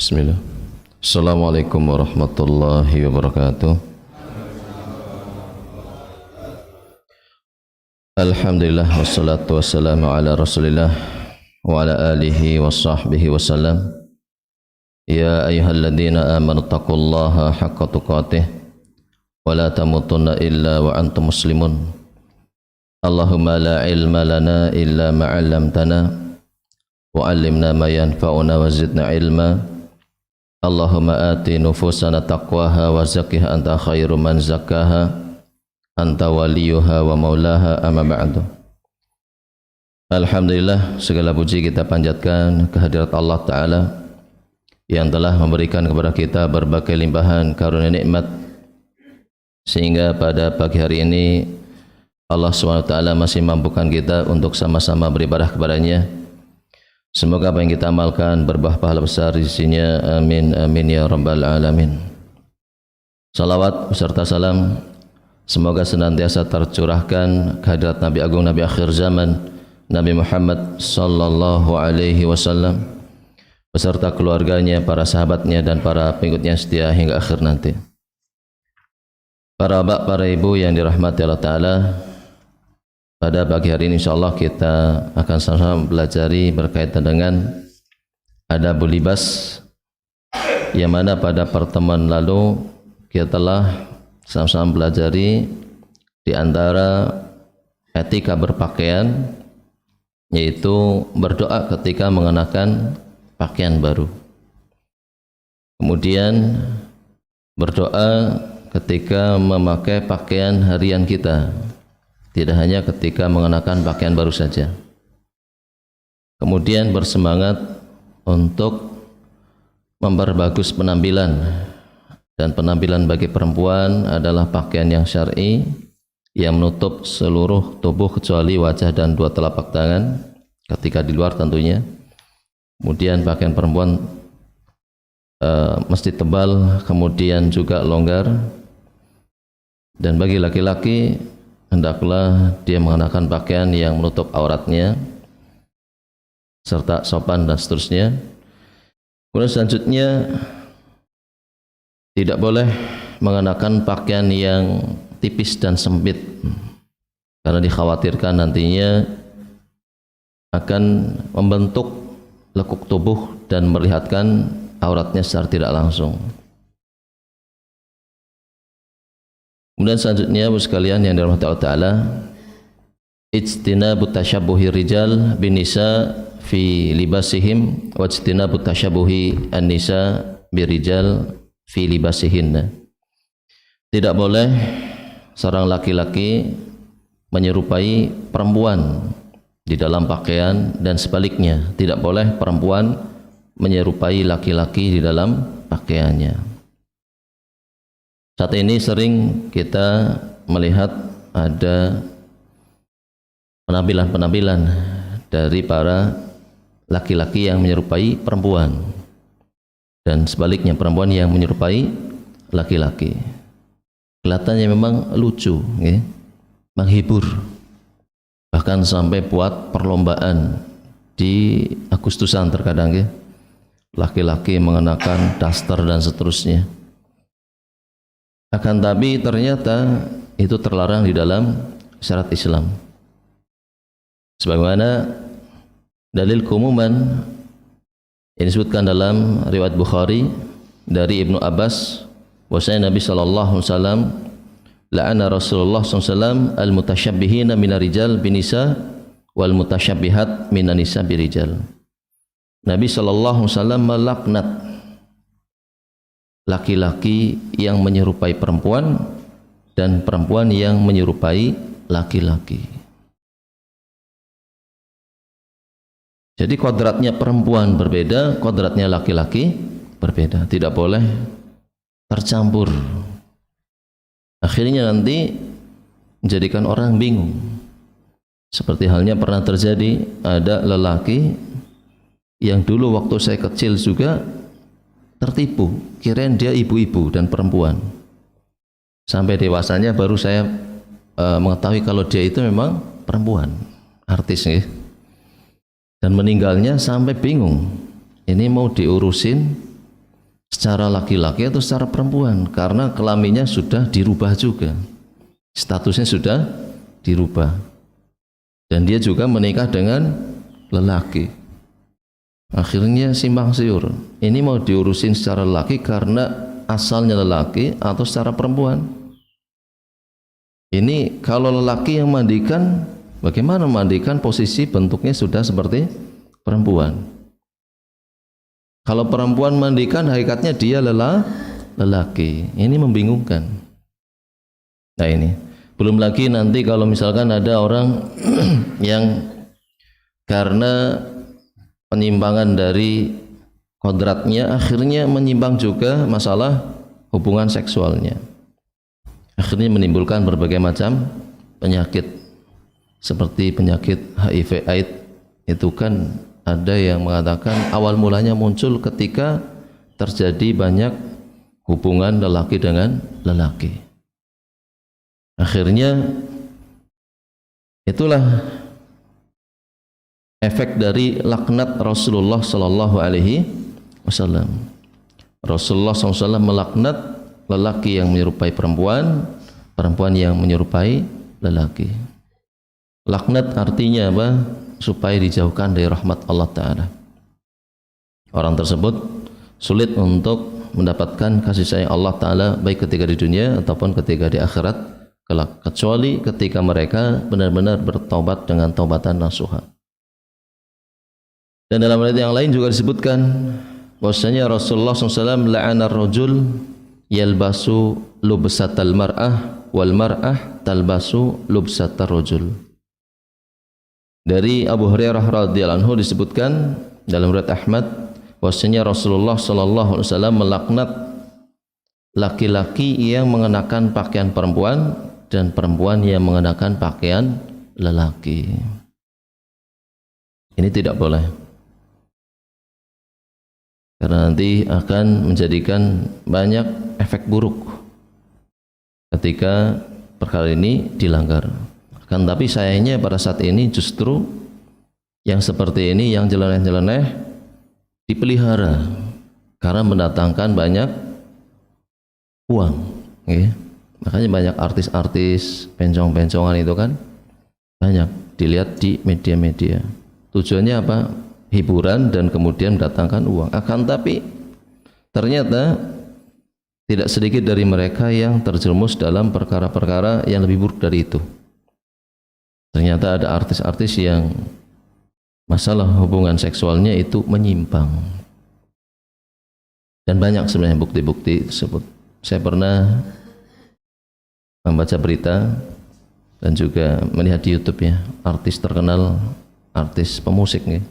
Bismillah. Assalamualaikum warahmatullahi wabarakatuh. Alhamdulillah wassalatu wassalamu ala Rasulillah wa ala alihi wa sahbihi wasallam. Ya ayyuhalladzina amanu taqullaha haqqa tuqatih wa la tamutunna illa wa antum muslimun. Allahumma la ilma lana illa ma 'allamtana wa 'allimna ma yanfa'una wa zidna ilma. Allahumma ati nufusana taqwaha wa zakkiha anta khairu man zakkaha anta waliyuha wa maulaha amma ba'du. Alhamdulillah, segala puji kita panjatkan kehadirat Allah Ta'ala yang telah memberikan kepada kita berbagai limpahan karunia nikmat, sehingga pada pagi hari ini Allah SWT masih mampukan kita untuk sama-sama beribadah kepadanya. Semoga apa yang kita amalkan berbuah pahala besar di sisinya. Amin amin ya rabbal alamin. Salawat beserta salam semoga senantiasa tercurahkan kehadirat Nabi Agung, Nabi akhir zaman, Nabi Muhammad sallallahu alaihi wasallam beserta keluarganya, para sahabatnya dan para pengikutnya setia hingga akhir nanti. Para bapak, para ibu yang dirahmati Allah Ta'ala, pada pagi hari ini insyaallah kita akan sama-sama belajari berkaitan dengan adabul libas, yang mana pada pertemuan lalu kita telah sama-sama belajari di antara etika berpakaian, yaitu berdoa ketika mengenakan pakaian baru. Kemudian berdoa ketika memakai pakaian harian kita, tidak hanya ketika mengenakan pakaian baru saja. Kemudian bersemangat untuk memperbagus penampilan, dan penampilan bagi perempuan adalah pakaian yang syar'i yang menutup seluruh tubuh kecuali wajah dan dua telapak tangan ketika di luar tentunya. Kemudian pakaian perempuan mesti tebal, kemudian juga longgar, dan bagi laki-laki hendaklah dia mengenakan pakaian yang menutup auratnya serta sopan dan seterusnya. Kemudian selanjutnya tidak boleh mengenakan pakaian yang tipis dan sempit, karena dikhawatirkan nantinya akan membentuk lekuk tubuh dan memperlihatkan auratnya secara tidak langsung. Kemudian selanjutnya, Bapak sekalian yang dirahmati Allah Ta'ala, ijtinabu tasyabbuhi rijal bin nisa fi libasihim wa ijtinabu tasyabbuhi an-nisa birijal fi libasihinna. Tidak boleh seorang laki-laki menyerupai perempuan di dalam pakaian, dan sebaliknya tidak boleh perempuan menyerupai laki-laki di dalam pakaiannya. Saat ini sering kita melihat ada penampilan-penampilan dari para laki-laki yang menyerupai perempuan, dan sebaliknya perempuan yang menyerupai laki-laki. Kelihatannya memang lucu, ya, menghibur, bahkan sampai buat perlombaan di Agustusan terkadang, ya, laki-laki mengenakan daster dan seterusnya. Akan tapi ternyata itu terlarang di dalam syariat Islam. Sebagaimana dalil keumuman yang disebutkan dalam riwayat Bukhari dari Ibnu Abbas, bahwasanya Nabi sallallahu alaihi wasallam la'ana Rasulullah sallallahu alaihi wasallam al-mutasyabbihina minar rijal binisa wal mutasyabbihat minan nisa birijal. Nabi sallallahu alaihi wasallam melaknat laki-laki yang menyerupai perempuan dan perempuan yang menyerupai laki-laki. Jadi kodratnya perempuan berbeda, kodratnya laki-laki berbeda, tidak boleh tercampur. Akhirnya nanti menjadikan orang bingung. Seperti halnya pernah terjadi, ada lelaki yang dulu waktu saya kecil juga tertipu, kirain dia ibu-ibu dan perempuan. Sampai dewasanya baru saya mengetahui kalau dia itu memang perempuan, artis, ya. Dan meninggalnya sampai bingung, ini mau diurusin secara laki-laki atau secara perempuan, karena kelaminnya sudah dirubah juga, statusnya sudah dirubah, dan dia juga menikah dengan lelaki. Akhirnya simpang siur, ini mau diurusin secara lelaki karena asalnya lelaki atau secara perempuan. Ini kalau lelaki yang mandikan, bagaimana mandikan posisi bentuknya sudah seperti perempuan. Kalau perempuan mandikan, hakikatnya dia lelaki. Ini membingungkan. Nah ini, belum lagi nanti kalau misalkan ada orang yang karena penyimpangan dari kodratnya, akhirnya menyimpang juga masalah hubungan seksualnya. Akhirnya menimbulkan berbagai macam penyakit, seperti penyakit HIV/AIDS. Itu kan ada yang mengatakan awal mulanya muncul ketika terjadi banyak hubungan lelaki dengan lelaki. Akhirnya itulah efek dari laknat Rasulullah sallallahu alaihi wasallam. Rasulullah SAW melaknat lelaki yang menyerupai perempuan, perempuan yang menyerupai lelaki. Laknat artinya apa? Supaya dijauhkan dari rahmat Allah Ta'ala. Orang tersebut sulit untuk mendapatkan kasih sayang Allah Ta'ala, baik ketika di dunia ataupun ketika di akhirat kelak, kecuali ketika mereka benar-benar bertaubat dengan taubatan nasuha. Dan dalam ayat yang lain juga disebutkan bahwasanya Rasulullah SAW la'ana ar-rajul yalbasu lubsatal mar'ah wal mar'ah talbasu lubsatar rajul. Dari Abu Hurairah radhiyallahu anhu disebutkan dalam riwayat Ahmad bahwasanya Rasulullah sallallahu alaihi wasallam melaknat laki-laki yang mengenakan pakaian perempuan dan perempuan yang mengenakan pakaian lelaki. Ini tidak boleh, karena nanti akan menjadikan banyak efek buruk ketika perkara ini dilanggar. Kan tapi sayangnya pada saat ini justru yang seperti ini, yang jeleneh-jeleneh dipelihara karena mendatangkan banyak uang, ya. Makanya banyak artis-artis pencong-pencongan itu kan banyak dilihat di media-media. Tujuannya apa? Hiburan dan kemudian mendatangkan uang. Akan tapi ternyata tidak sedikit dari mereka yang terjerumus dalam perkara-perkara yang lebih buruk dari itu. Ternyata ada artis-artis yang masalah hubungan seksualnya itu menyimpang. Dan banyak sebenarnya bukti-bukti tersebut. Saya pernah membaca berita dan juga melihat di YouTube ya, artis terkenal, artis pemusik ya,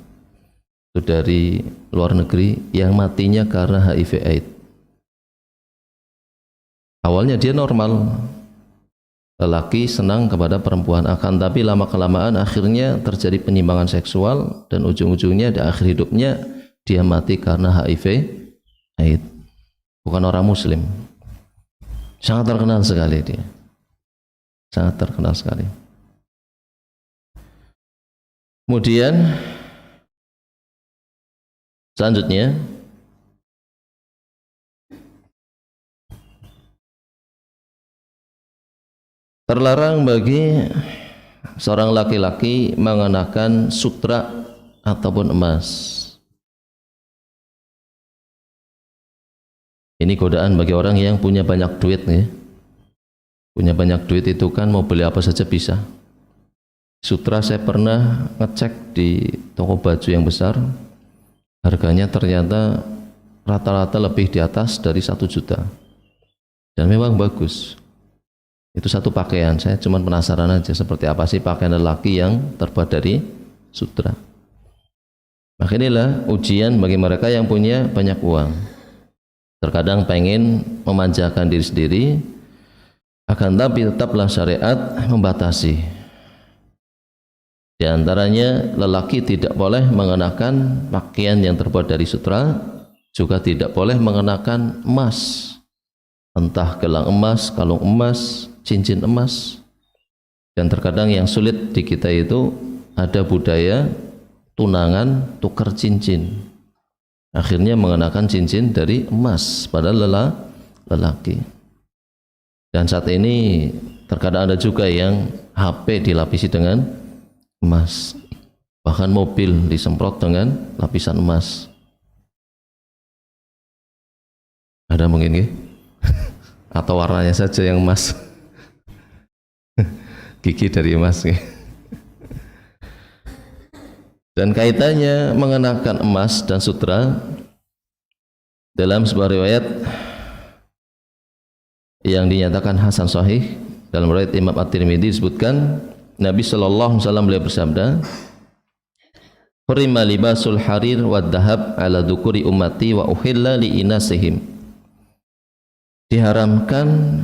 itu dari luar negeri yang matinya karena HIV/AIDS. Awalnya dia normal, lelaki senang kepada perempuan, akan tapi lama-kelamaan akhirnya terjadi penyimpangan seksual dan ujung-ujungnya di akhir hidupnya dia mati karena HIV/AIDS. Bukan orang muslim. Sangat terkenal sekali dia. Sangat terkenal sekali. Kemudian selanjutnya terlarang bagi seorang laki-laki mengenakan sutra ataupun emas. Ini godaan bagi orang yang punya banyak duit ya. Punya banyak duit itu kan mau beli apa saja bisa. Sutra saya pernah ngecek di toko baju yang besar, harganya ternyata rata-rata lebih di atas dari 1 juta. Dan memang bagus. Itu satu pakaian, saya cuma penasaran aja seperti apa sih pakaian lelaki yang terbuat dari sutra. Maka inilah ujian bagi mereka yang punya banyak uang. Terkadang pengen memanjakan diri sendiri, akan tapi tetaplah syariat membatasi. Di antaranya lelaki tidak boleh mengenakan pakaian yang terbuat dari sutra, juga tidak boleh mengenakan emas. Entah gelang emas, kalung emas, cincin emas. Dan terkadang yang sulit di kita itu ada budaya tunangan tukar cincin. Akhirnya mengenakan cincin dari emas pada lelaki. Dan saat ini terkadang ada juga yang HP dilapisi dengan emas, bahkan mobil disemprot dengan lapisan emas. Ada mungkin ya? Atau warnanya saja yang emas. Gigi dari emas ya. Dan kaitannya mengenakan emas dan sutra, dalam sebuah riwayat yang dinyatakan hasan sahih, dalam riwayat Imam At-Tirmidzi disebutkan Nabi sallallahu alaihi wasallam beliau bersabda, "Hurima libasul harir wad dahab ala dzukuri ummati wa uhilla li inasihim." Diharamkan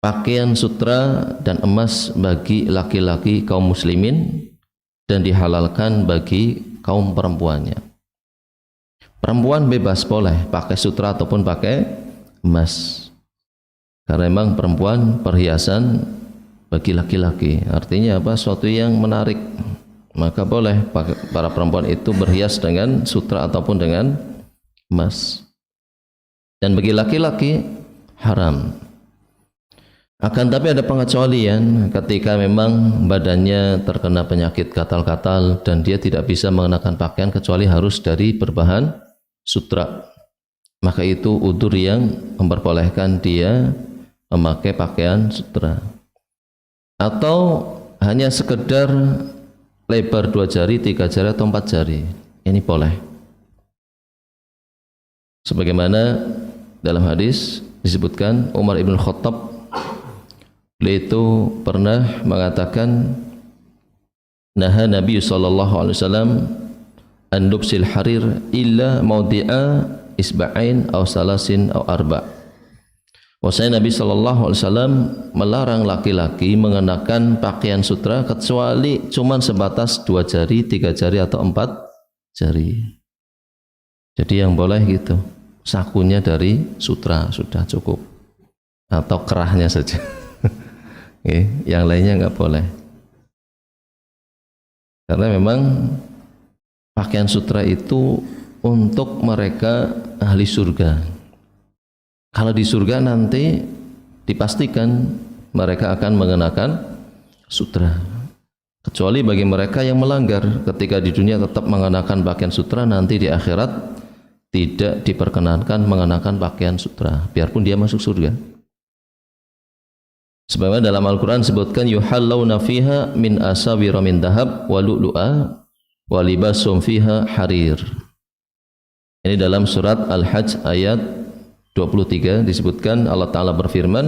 pakaian sutra dan emas bagi laki-laki kaum muslimin dan dihalalkan bagi kaum perempuannya. Perempuan bebas boleh pakai sutra ataupun pakai emas, karena memang perempuan perhiasan bagi laki-laki. Artinya apa? Suatu yang menarik, maka boleh para perempuan itu berhias dengan sutra ataupun dengan emas. Dan bagi laki-laki haram. Akan tapi ada pengecualian ketika memang badannya terkena penyakit gatal-gatal dan dia tidak bisa mengenakan pakaian kecuali harus dari berbahan sutra. Maka itu udzur yang memperbolehkan dia memakai pakaian sutra. Atau hanya sekedar lebar 2 jari, 3 jari atau 4 jari. Ini boleh. Sebagaimana dalam hadis disebutkan Umar ibn Khattab, beliau itu pernah mengatakan, naha Nabi sallallahu alaihi wasallam an lubsil harir illa mawdi'a isba'ain aw salasin aw arba'. Wahai Nabi sallallahu alaihi wasallam melarang laki-laki mengenakan pakaian sutra kecuali cuman sebatas 2 jari, 3 jari atau 4 jari. Jadi yang boleh gitu, sakunya dari sutra sudah cukup, atau kerahnya saja. Yang lainnya nggak boleh, karena memang pakaian sutra itu untuk mereka ahli surga. Kalau di surga nanti dipastikan mereka akan mengenakan sutra, kecuali bagi mereka yang melanggar ketika di dunia tetap mengenakan pakaian sutra, nanti di akhirat tidak diperkenankan mengenakan pakaian sutra biarpun dia masuk surga. Sebagaimana dalam Al-Quran disebutkan yuhallawna fiha min asawira min dahab wa lu'lu'a wa libasum fiha harir. Ini dalam surat Al-Hajj ayat 23 disebutkan Allah Ta'ala berfirman,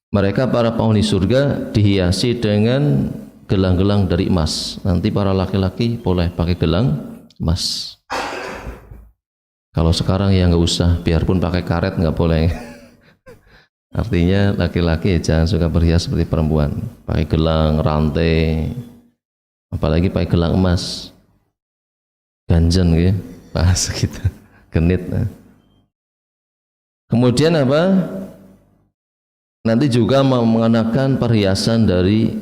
mereka para penghuni surga dihiasi dengan gelang-gelang dari emas. Nanti para laki-laki boleh pakai gelang emas. Kalau sekarang ya nggak usah, biarpun pakai karet nggak boleh. Artinya laki-laki jangan suka berhias seperti perempuan, pakai gelang, rantai, apalagi pakai gelang emas, ganjen gitu, bahasa kita, genit. Kemudian apa? Nanti juga mengenakan perhiasan dari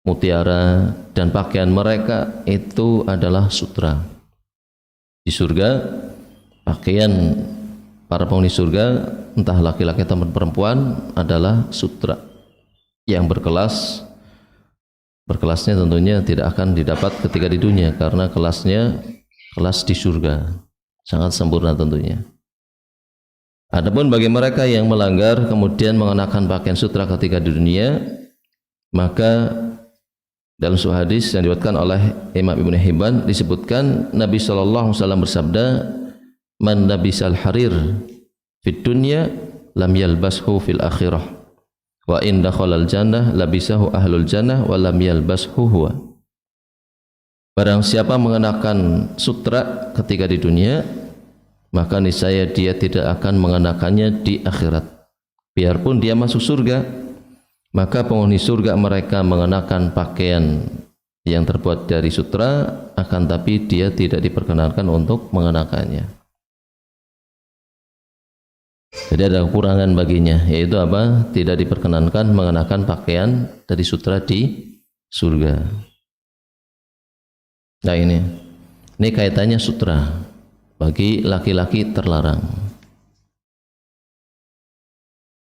mutiara, dan pakaian mereka itu adalah sutra. Di surga pakaian para penghuni surga, entah laki-laki atau perempuan, adalah sutra yang berkelas. Berkelasnya tentunya tidak akan didapat ketika di dunia, karena kelasnya kelas di surga, sangat sempurna tentunya. Adapun bagi mereka yang melanggar kemudian mengenakan pakaian sutra ketika di dunia, maka dalam sebuah hadis yang diriwayatkan oleh Imam Ibnu Hibban disebutkan Nabi sallallahu alaihi wasallam bersabda, man labisal harir fid dunya lam yalbashu fil akhirah wa in dakhalal jannah labisahu ahlul jannah wa lam yalbashu huwa. Barang siapa mengenakan sutra ketika di dunia, maka niscaya dia tidak akan mengenakannya di akhirat. Biarpun dia masuk surga, maka penghuni surga mereka mengenakan pakaian yang terbuat dari sutra, akan tapi dia tidak diperkenankan untuk mengenakannya. Jadi ada kekurangan baginya, yaitu apa? Tidak diperkenankan mengenakan pakaian dari sutra di surga. Nah ini kaitannya sutra. bagi laki-laki terlarang.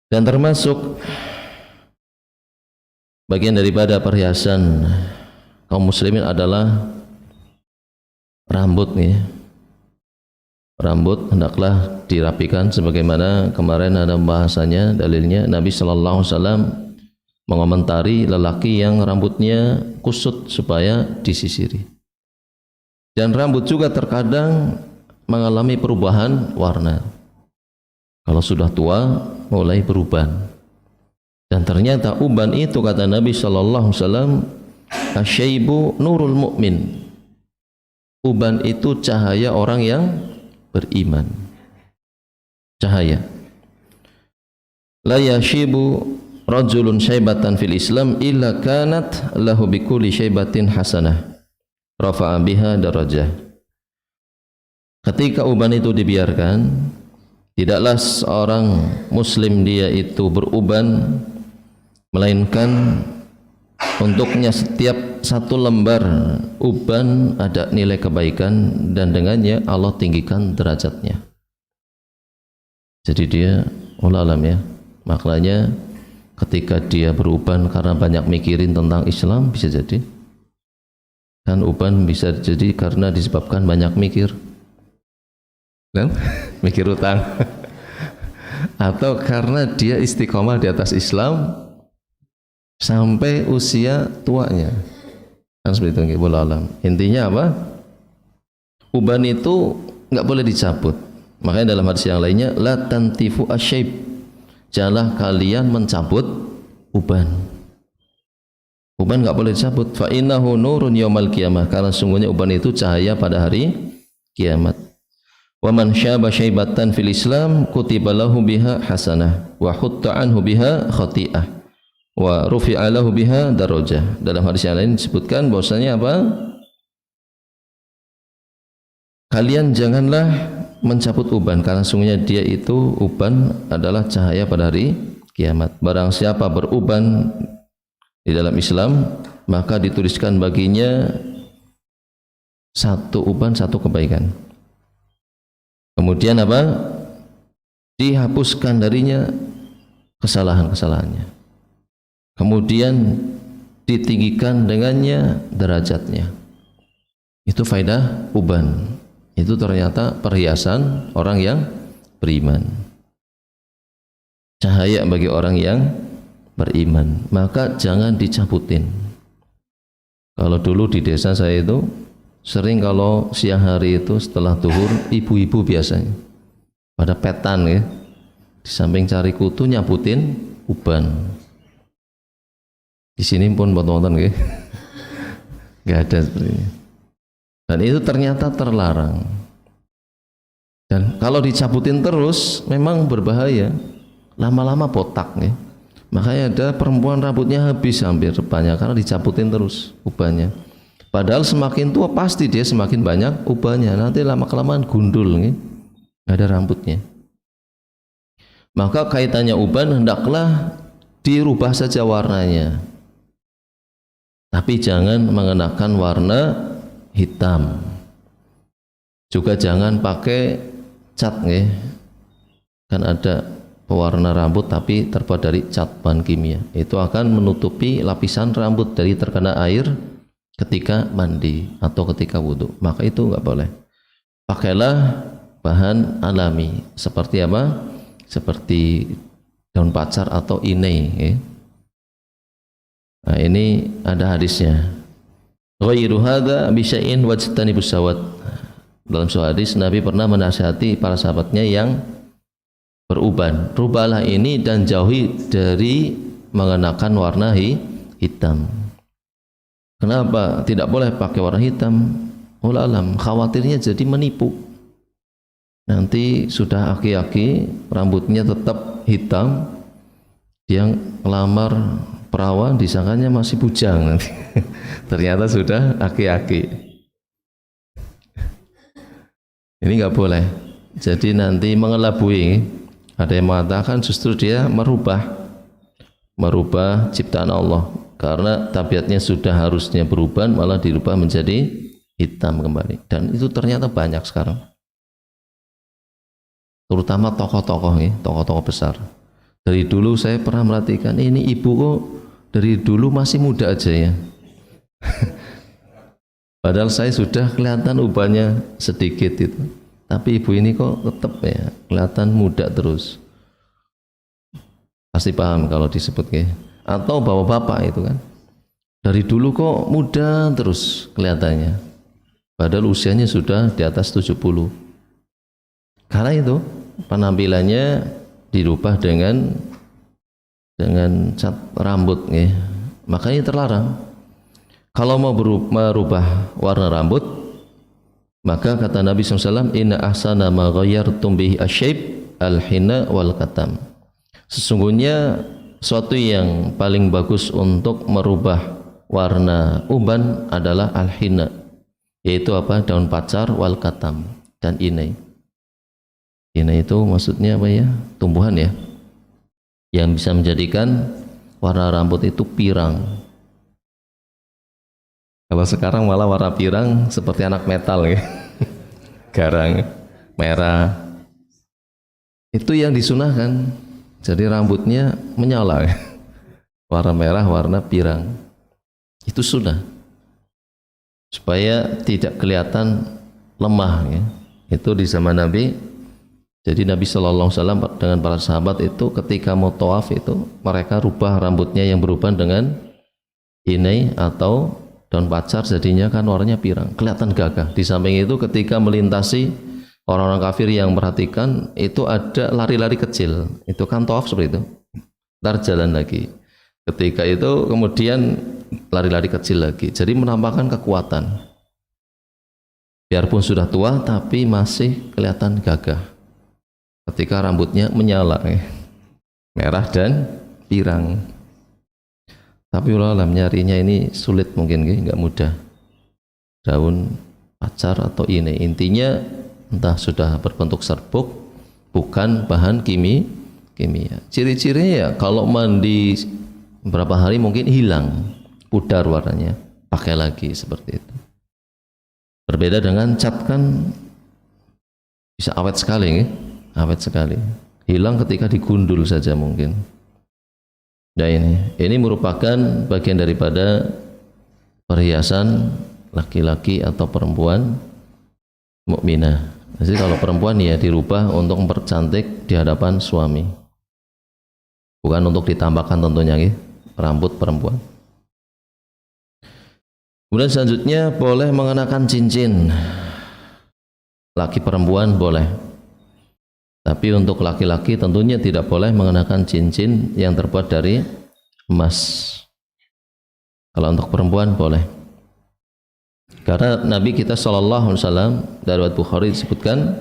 Dan termasuk bagian daripada perhiasan kaum muslimin adalah rambut nih. Rambut hendaklah dirapikan sebagaimana kemarin ada bahasanya, dalilnya Nabi sallallahu alaihi wasallam mengomentari lelaki yang rambutnya kusut supaya disisiri. Dan rambut juga terkadang mengalami perubahan warna. Kalau sudah tua mulai berubah. Dan ternyata uban itu kata Nabi sallallahu alaihi wasallam, asyaibu nurul mu'min. Uban itu cahaya orang yang beriman. Cahaya. La yashibu rajulun syaibatan fil Islam illa kanat lahu bikulli syaibatin hasanah. Rafa'a biha darajah. Ketika uban itu dibiarkan, tidaklah seorang muslim dia itu beruban, melainkan untuknya setiap satu lembar uban ada nilai kebaikan dan dengannya Allah tinggikan derajatnya. Jadi dia alam ya, maknanya ketika dia beruban karena banyak mikirin tentang Islam, bisa jadi kan uban bisa jadi karena disebabkan banyak mikir kan? Mikir utang atau karena dia istiqomah di atas Islam sampai usia tuanya kan seperti itu. Wallahu alam. Intinya apa? Uban itu nggak boleh dicabut. Makanya dalam hadis yang lainnya, la tantifu asyaib, janganlah kalian mencabut uban. Uban nggak boleh dicabut. Fa innahu nurun yaumal qiyamah, karena sungguhnya uban itu cahaya pada hari kiamat. Wa man syaba syaibatan fil Islam kutiba lahu biha hasanah wa hutta anhu biha khati'ah wa rufi'a lahu biha darajah. Dalam hadis yang lain disebutkan bahwasanya apa? Kalian janganlah mencabut uban, karena sungguhnya dia itu uban adalah cahaya pada hari kiamat. Barang siapa beruban di dalam Islam, maka dituliskan baginya satu uban, satu kebaikan. Kemudian apa? Dihapuskan darinya kesalahan-kesalahannya. Kemudian ditinggikan dengannya derajatnya. Itu faedah uban. Itu ternyata perhiasan orang yang beriman. Cahaya bagi orang yang beriman. Maka jangan dicabutin. Kalau dulu di desa saya itu sering kalau siang hari itu setelah zuhur, ibu-ibu biasanya pada petan ya, di samping cari kutu nyabutin uban. Di sini pun boten-boten ya. Enggak ada seperti ini. Dan itu ternyata terlarang. Dan kalau dicabutin terus memang berbahaya. Lama-lama botak ya. Makanya ada perempuan rambutnya habis hampir banyak karena dicabutin terus ubannya. Padahal semakin tua pasti dia semakin banyak ubannya. Nanti lama-kelamaan gundul ya. Nggak ada rambutnya. Maka kaitannya uban hendaklah dirubah saja warnanya. Tapi jangan mengenakan warna hitam. Juga jangan pakai cat ya. Kan ada pewarna rambut tapi terbuat dari cat bahan kimia. Itu akan menutupi lapisan rambut dari terkena air ketika mandi atau ketika wudhu. Maka itu enggak boleh. Pakailah bahan alami. Seperti apa? Seperti daun pacar atau inei ya. Nah, ini ada hadisnya. Ghairu hadza bi syai'in wajtanibus sawat. Dalam sebuah hadis Nabi pernah menasihati para sahabatnya yang beruban, rubahlah ini dan jauhi dari mengenakan warna hitam. Kenapa tidak boleh pakai warna hitam? Wallahu alam, khawatirnya jadi menipu. Nanti sudah aki-aki rambutnya tetap hitam, yang melamar perawan disangkanya masih bujang nanti. Ternyata sudah aki-aki. Ini nggak boleh. Jadi nanti mengelabui. Ada yang mengatakan justru dia merubah ciptaan Allah, karena tabiatnya sudah harusnya berubah malah dirubah menjadi hitam kembali. Dan itu ternyata banyak sekarang. terutama tokoh-tokoh ya, tokoh-tokoh besar. Dari dulu saya pernah merhatikan ini ibu kok dari dulu masih muda aja ya. Padahal saya sudah kelihatan ubahnya sedikit itu. Tapi ibu ini kok tetap ya kelihatan muda terus. Pasti paham kalau disebut ya. Atau bapak-bapak itu kan. Dari dulu kok muda terus kelihatannya. Padahal usianya sudah di atas 70. Karena itu penampilannya dirubah dengan cat rambut ya. Makanya terlarang. Kalau mau merubah warna rambut, maka kata Nabi SAW, inna ahsana ma ghayyartum bihi asyaib al-hina wal katam. Sesungguhnya suatu yang paling bagus untuk merubah warna uban adalah al-hina, yaitu apa? Daun pacar wal katam dan inai. Inai itu maksudnya apa ya? Tumbuhan ya, yang bisa menjadikan warna rambut itu pirang. Kalau sekarang malah warna pirang seperti anak metal ya. Garang, merah. Itu yang disunahkan. Jadi rambutnya menyala ya. Warna merah, warna pirang. Itu sunnah. Supaya tidak kelihatan lemah ya. Itu di zaman Nabi. Jadi Nabi SAW dengan para sahabat itu ketika mau tawaf itu mereka rubah rambutnya yang berubah dengan inai atau daun pacar, jadinya kan warnanya pirang, kelihatan gagah. Di samping itu ketika melintasi orang-orang kafir yang memperhatikan itu ada lari-lari kecil, itu kan tawaf seperti itu, ntar jalan lagi. Ketika itu kemudian lari-lari kecil lagi, jadi menampakkan kekuatan. Biarpun sudah tua tapi masih kelihatan gagah ketika rambutnya menyala merah dan pirang. Tapi ulama nyarinya ini sulit mungkin, nggak mudah. Daun pacar atau ini, intinya entah sudah berbentuk serbuk, bukan bahan kimia. Ciri-cirinya ya kalau mandi beberapa hari mungkin hilang, pudar warnanya, pakai lagi seperti itu. Berbeda dengan cat kan bisa awet sekali, awet sekali. Hilang ketika digundul saja mungkin. Nah ini merupakan bagian daripada perhiasan laki-laki atau perempuan mukminah. Jadi kalau perempuan ya dirubah untuk mempercantik di hadapan suami, bukan untuk ditambahkan tentunya rambut perempuan. Kemudian selanjutnya boleh mengenakan cincin, laki perempuan boleh. Tapi untuk laki-laki tentunya tidak boleh mengenakan cincin yang terbuat dari emas. Kalau untuk perempuan boleh. Karena Nabi kita SAW dari riwayat Bukhari disebutkan,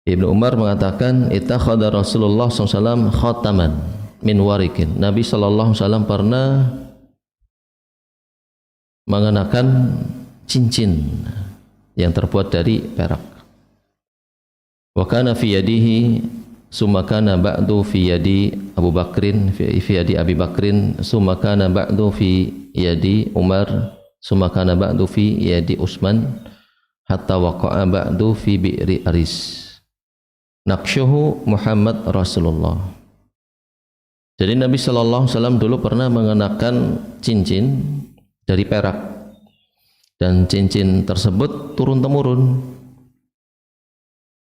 Ibnu Umar mengatakan, ittakhadha Rasulullah SAW khataman min warikin. Nabi SAW pernah mengenakan cincin yang terbuat dari perak. Wa kana fi yadihi summa kana ba'du fi yadi Abu Bakrin fi yadi Abi Bakrin summa kana ba'du fi yadi Umar summa kana ba'du fi yadi Utsman hatta waqa'a ba'du fi bi'ri Aris naqshuhu Muhammad Rasulullah. Jadi Nabi sallallahu alaihi wasallam dulu pernah mengenakan cincin dari perak dan cincin tersebut turun temurun.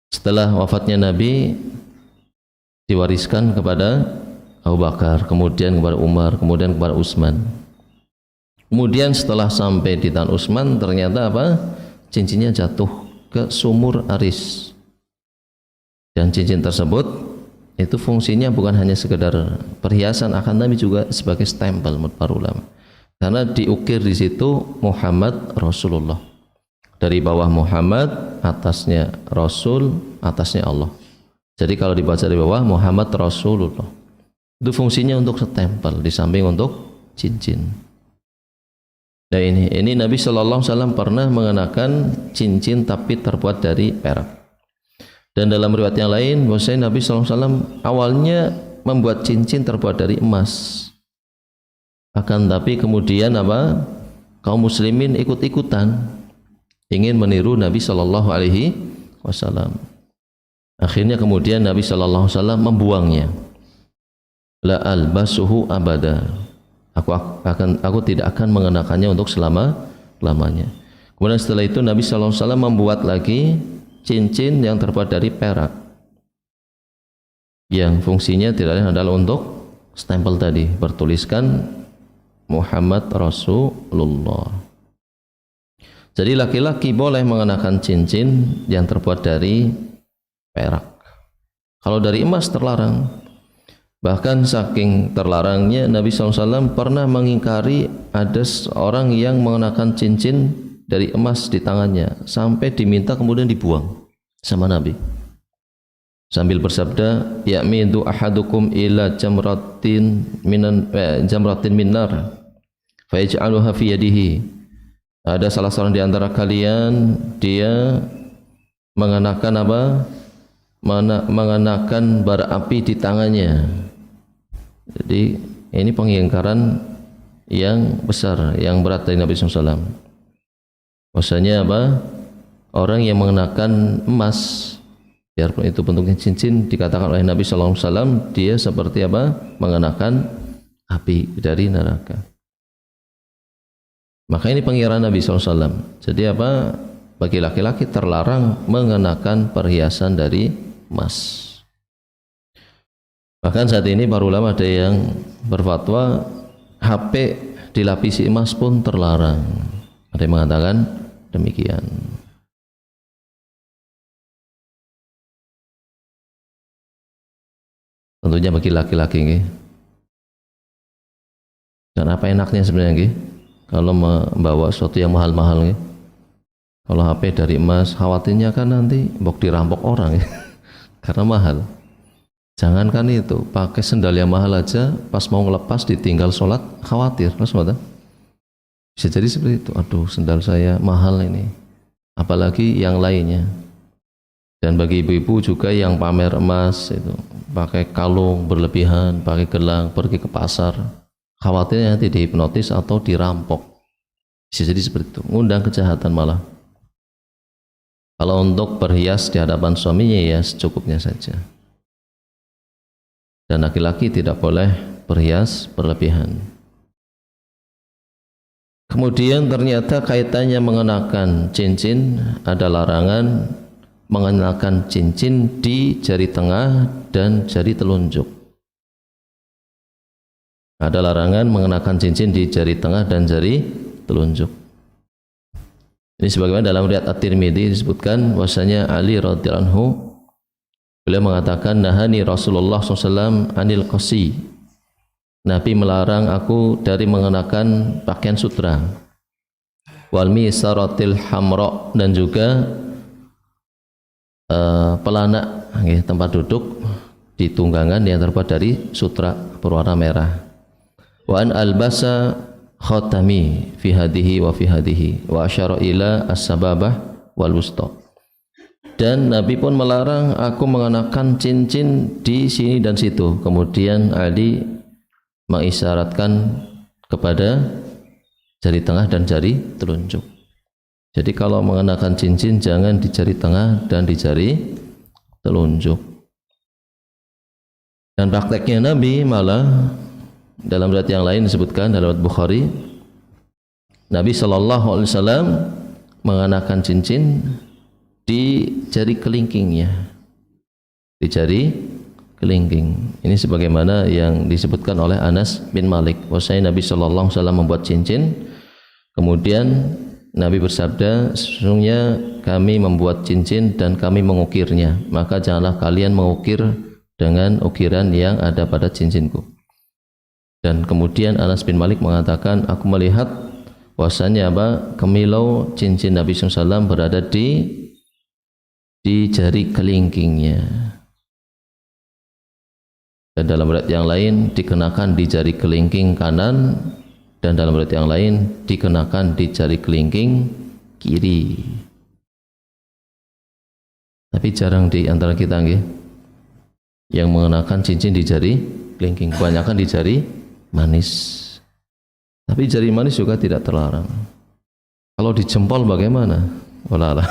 Setelah wafatnya Nabi diwariskan kepada Abu Bakar, kemudian kepada Umar, kemudian kepada Utsman. Kemudian setelah sampai di tangan Utsman ternyata apa? Cincinnya jatuh ke sumur Aris. Dan cincin tersebut itu fungsinya bukan hanya sekedar perhiasan, akan tapi juga sebagai stempel menurut para ulama. Karena diukir di situ Muhammad Rasulullah. Dari bawah Muhammad, atasnya Rasul, atasnya Allah. Jadi kalau dibaca di bawah Muhammad Rasulullah, itu fungsinya untuk stempel, di samping untuk cincin. Nah ini Nabi Sallallahu Alaihi Wasallam pernah mengenakan cincin tapi terbuat dari perak. Dan dalam riwayat yang lain, bahwasanya Nabi Sallallahu Alaihi Wasallam awalnya membuat cincin terbuat dari emas. Akan tapi kemudian apa? Kaum muslimin ikut-ikutan ingin meniru Nabi Sallallahu Alaihi Wasallam. Akhirnya kemudian Nabi sallallahu alaihi wasallam membuangnya. La albasuhu abada. Aku tidak akan mengenakannya untuk selama-lamanya. Kemudian setelah itu Nabi sallallahu alaihi wasallam membuat lagi cincin yang terbuat dari perak. Yang fungsinya tidak lain adalah untuk stempel tadi, bertuliskan Muhammad Rasulullah. Jadi laki-laki boleh mengenakan cincin yang terbuat dari perak. Kalau dari emas terlarang. Bahkan saking terlarangnya Nabi SAW pernah mengingkari ada seorang yang mengenakan cincin dari emas di tangannya sampai diminta kemudian dibuang sama Nabi. Sambil bersabda, ya'midu ahadukum ila jamratin min nar fa yaj'aluha fi yadihi. Ada salah seorang di antara kalian dia mengenakan apa? Mengenakan bara api di tangannya. Jadi ini pengingkaran yang besar, yang berat dari Nabi SAW. Maksudnya apa? Orang yang mengenakan emas, biarpun itu bentuknya cincin, dikatakan oleh Nabi SAW dia seperti apa? Mengenakan api dari neraka. Maka ini pengingkaran Nabi SAW. Jadi apa? Bagi laki-laki terlarang mengenakan perhiasan dari emas. Bahkan saat ini para ulama ada yang berfatwa HP dilapisi emas pun terlarang. Ada yang mengatakan demikian. Tentunya bagi laki-laki nggih. Dan apa enaknya sebenarnya nggih? Kalau membawa sesuatu yang mahal-mahal nggih. Kalau HP dari emas, khawatirnya kan nanti mbok dirampok orang ya. Karena mahal. Jangankan itu, pakai sendal yang mahal aja pas mau ngelepas ditinggal sholat khawatir. Bisa jadi seperti itu. Aduh, sendal saya mahal ini. Apalagi yang lainnya. Dan bagi ibu-ibu juga yang pamer emas itu, pakai kalung berlebihan, pakai gelang, pergi ke pasar, khawatirnya nanti dihipnotis atau dirampok. Bisa jadi seperti itu, ngundang kejahatan malah. Kalau untuk berhias di hadapan suaminya ya secukupnya saja. Dan laki-laki tidak boleh berhias berlebihan. Kemudian ternyata kaitannya mengenakan cincin, ada larangan mengenakan cincin di jari tengah dan jari telunjuk. Ada larangan mengenakan cincin di jari tengah dan jari telunjuk. Ini sebagaimana dalam riwayat At-Tirmidzi disebutkan bahwasanya Ali radhiyallahu anhu beliau mengatakan nahani Rasulullah SAW anil qasi. Nabi melarang aku dari mengenakan pakaian sutra. Wal misaratil hamra, dan juga pelana tempat duduk di tunggangan yang terbuat dari sutra berwarna merah. Wa an albasa khatami fi hadihi wa fi hadihi wa asyara ila as-sababah wal wusta. Dan Nabi pun melarang aku mengenakan cincin di sini dan situ. Kemudian Ali mengisyaratkan kepada jari tengah dan jari telunjuk. Jadi kalau mengenakan cincin jangan di jari tengah dan di jari telunjuk. Dan prakteknya Nabi malah dalam riwayat yang lain disebutkan dalam riwayat Bukhari, Nabi SAW mengenakan cincin di jari kelingkingnya, di jari kelingking. Ini sebagaimana yang disebutkan oleh Anas bin Malik. Bahwasanya Nabi SAW membuat cincin, kemudian Nabi bersabda, sesungguhnya kami membuat cincin dan kami mengukirnya, maka janganlah kalian mengukir dengan ukiran yang ada pada cincinku. Dan kemudian Anas bin Malik mengatakan, aku melihat bahwasanya kemilau cincin Nabi SAW berada di jari kelingkingnya. Dan dalam riwayat yang lain dikenakan di jari kelingking kanan, dan dalam riwayat yang lain dikenakan di jari kelingking kiri. Tapi jarang di antara kita yang mengenakan cincin di jari kelingking, kebanyakan di jari manis. Tapi jari manis juga tidak terlarang. Kalau di jempol bagaimana? Walah,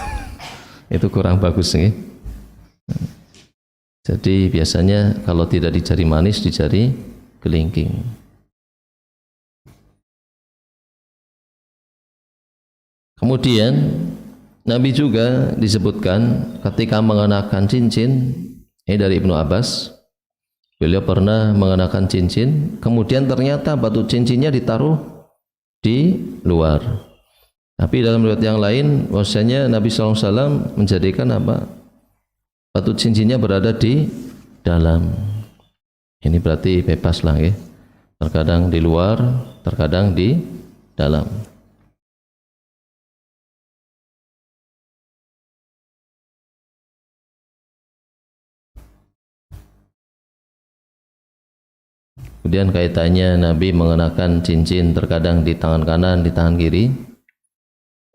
itu kurang bagus Jadi biasanya kalau tidak di jari manis, di jari kelingking. Kemudian Nabi juga disebutkan ketika mengenakan cincin, ini dari Ibnu Abbas, beliau pernah mengenakan cincin, kemudian ternyata batu cincinnya ditaruh di luar. Tapi dalam riwayat yang lain, bahwasanya Nabi SAW menjadikan apa? Batu cincinnya berada di dalam. Ini berarti bebas lah ya. Terkadang di luar, terkadang di dalam. Kemudian kaitannya Nabi mengenakan cincin terkadang di tangan kanan, di tangan kiri.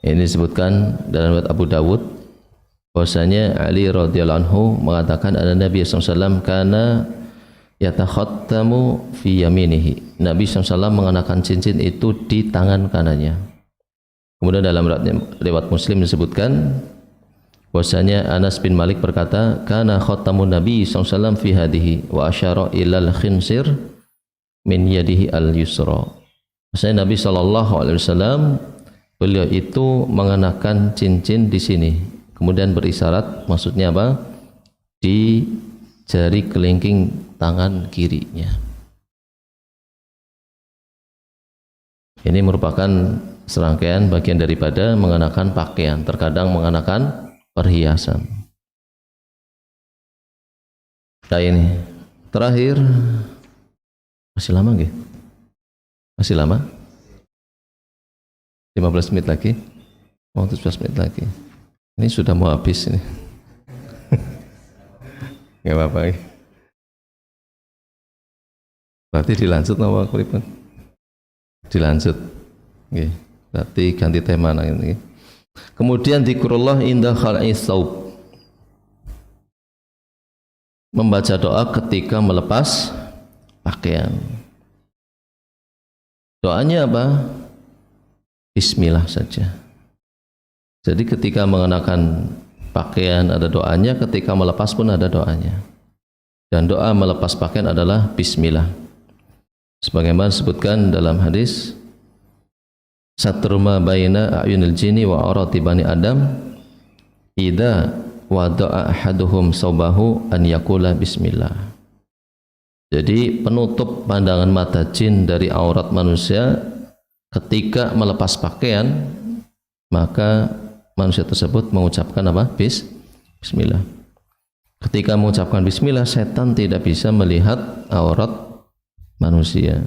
Ini disebutkan dalam riwayat Abu Dawud bahwasanya Ali radhiyallahu anhu mengatakan ada Nabi SAW kana yatakhattamu fi yaminihi. Nabi SAW mengenakan cincin itu di tangan kanannya. Kemudian dalam riwayat Muslim disebutkan bahwasanya Anas bin Malik berkata kana khatamun Nabi SAW fi hadihi wa asyara ilal khinsir min yadihi al-yusra. Maksudnya Nabi SAW beliau itu mengenakan cincin di sini, kemudian berisyarat, maksudnya apa? Di jari kelingking tangan kirinya. Ini merupakan serangkaian bagian daripada mengenakan pakaian, terkadang mengenakan perhiasan. Nah ini terakhir. Masih lama nggih? Masih lama? 15 menit lagi? Oh, 17 menit lagi. Ini sudah mau habis ini. Nggak apa-apa. Berarti dilanjut nama kuripun? Dilanjut. Nggih. Berarti ganti tema ini. Kemudian dzikrullah inda khal'is saub. Membaca doa ketika melepas pakaian. Doanya apa? Bismillah saja. Jadi ketika mengenakan pakaian ada doanya, ketika melepas pun ada doanya. Dan doa melepas pakaian adalah bismillah. Sebagaimana disebutkan dalam hadis, satruma baina ayunil jinni wa aurati bani adam idza wada'a ahaduhum saubahu an yaqula bismillah. Jadi penutup pandangan mata jin dari aurat manusia ketika melepas pakaian, maka manusia tersebut mengucapkan apa? Bismillah. Ketika mengucapkan bismillah, setan tidak bisa melihat aurat manusia.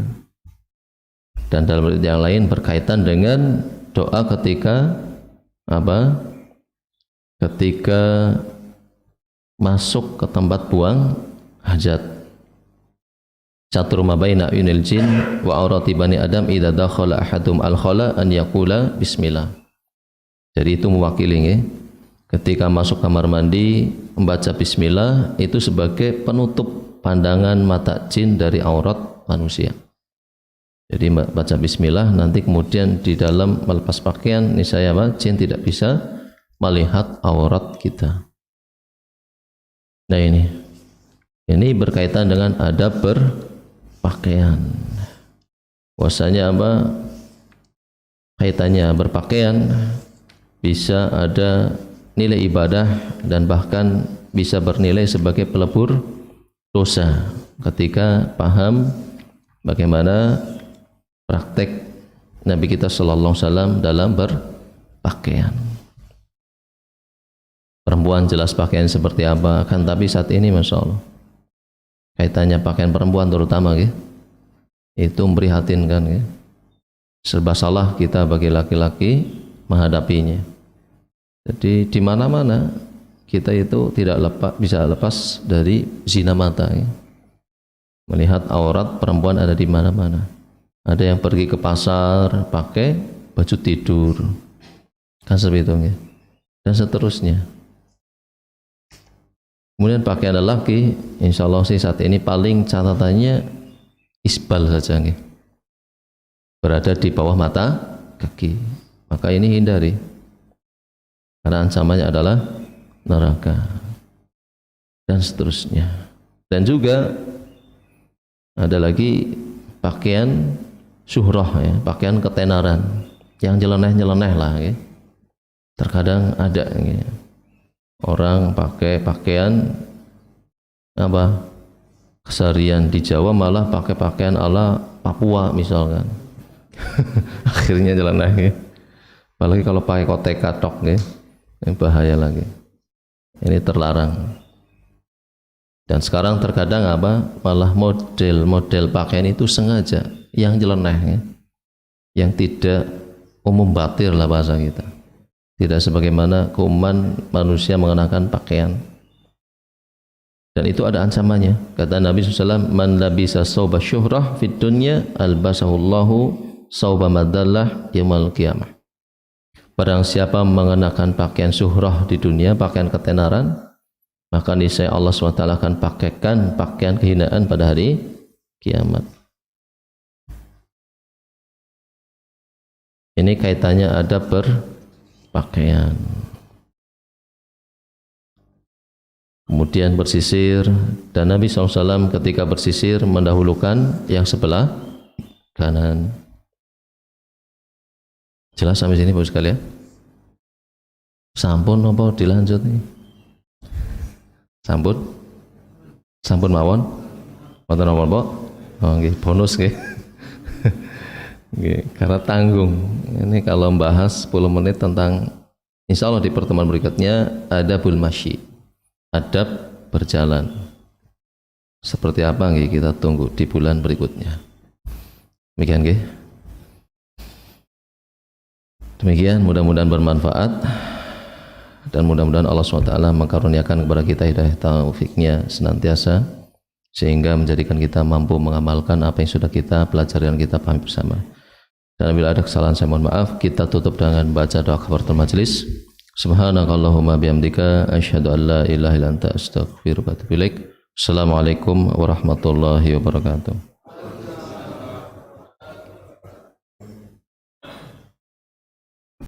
Dan dalam yang lain berkaitan dengan doa ketika apa? Ketika masuk ke tempat buang hajat. Catur mabaina yunil jin wa aurati bani adam idza dakhala ahadum al khala an yaqula bismillah. Jadi itu mewakili ya. Ketika masuk kamar mandi membaca bismillah itu sebagai penutup pandangan mata jin dari aurat manusia. Jadi baca bismillah, nanti kemudian di dalam melepas pakaian niscaya jin tidak bisa melihat aurat kita. Nah ini berkaitan dengan adab berpakaian. Bahwasanya apa? Kaitannya berpakaian bisa ada nilai ibadah dan bahkan bisa bernilai sebagai pelebur dosa ketika paham bagaimana praktek Nabi kita sallallahu alaihi wasallam dalam berpakaian. Perempuan jelas pakaian seperti apa kan, tapi saat ini Masya Allah kaitannya pakaian perempuan terutama itu memprihatinkan serba salah kita bagi laki-laki menghadapinya. Jadi di mana-mana kita itu tidak bisa lepas dari zina mata melihat aurat perempuan ada di mana-mana. Ada yang pergi ke pasar pakai baju tidur kan seperti itu dan seterusnya. Kemudian pakaian lelaki insya Allah sih saat ini paling catatannya isbal saja berada di bawah mata kaki, maka ini hindari karena ancamannya adalah neraka. Dan dan seterusnya. Dan juga ada lagi pakaian syuhrah ya, pakaian ketenaran yang nyeleneh-nyeleneh lah ya. Terkadang ada ya, orang pakai pakaian apa keseharian di Jawa malah pakai pakaian ala Papua misalkan. Akhirnya nyeleneh ya. Apalagi kalau pakai kotek katok ya, ini bahaya lagi. Ini terlarang. Dan sekarang terkadang apa malah model pakaian itu sengaja yang nyeleneh ya, yang tidak umum batir lah bahasa kita, tidak sebagaimana keumuman manusia mengenakan pakaian. Dan itu ada ancamannya. Kata Nabi SAW, man labisa sauba syuhrah fid dunya albasahullahu sauba madallah yaumil qiyamah. Barang siapa mengenakan pakaian syuhrah di dunia, pakaian ketenaran, maka niscaya Allah SWT akan pakaikan pakaian kehinaan pada hari kiamat. Ini kaitannya ada berpakaian. Kemudian bersisir, dan Nabi SAW ketika bersisir mendahulukan yang sebelah kanan. Jelas sampai sini Bapak sekalian? Sampun apa dilanjut nih? Sampun? Sampun mawon? Wonten napa, Pak? Oh nggih, bonus nggih. Nggih, karena tanggung. Ini kalau membahas 10 menit tentang, insya Allah di pertemuan berikutnya adabul masyi, adab berjalan. Seperti apa nggih kita tunggu di bulan berikutnya. Demikian nggih. Demikian, mudah-mudahan bermanfaat dan mudah-mudahan Allah SWT mengkaruniakan kepada kita hidayah taufiknya senantiasa sehingga menjadikan kita mampu mengamalkan apa yang sudah kita pelajari dan kita pahami bersama. Dan bila ada kesalahan saya mohon maaf. Kita tutup dengan baca doa kafaratul majelis. Subhanakallahumma bihamdika asyhadu an la ilaha illa anta astaghfiruka wa atubu ilaik. Assalamualaikum warahmatullahi wabarakatuh.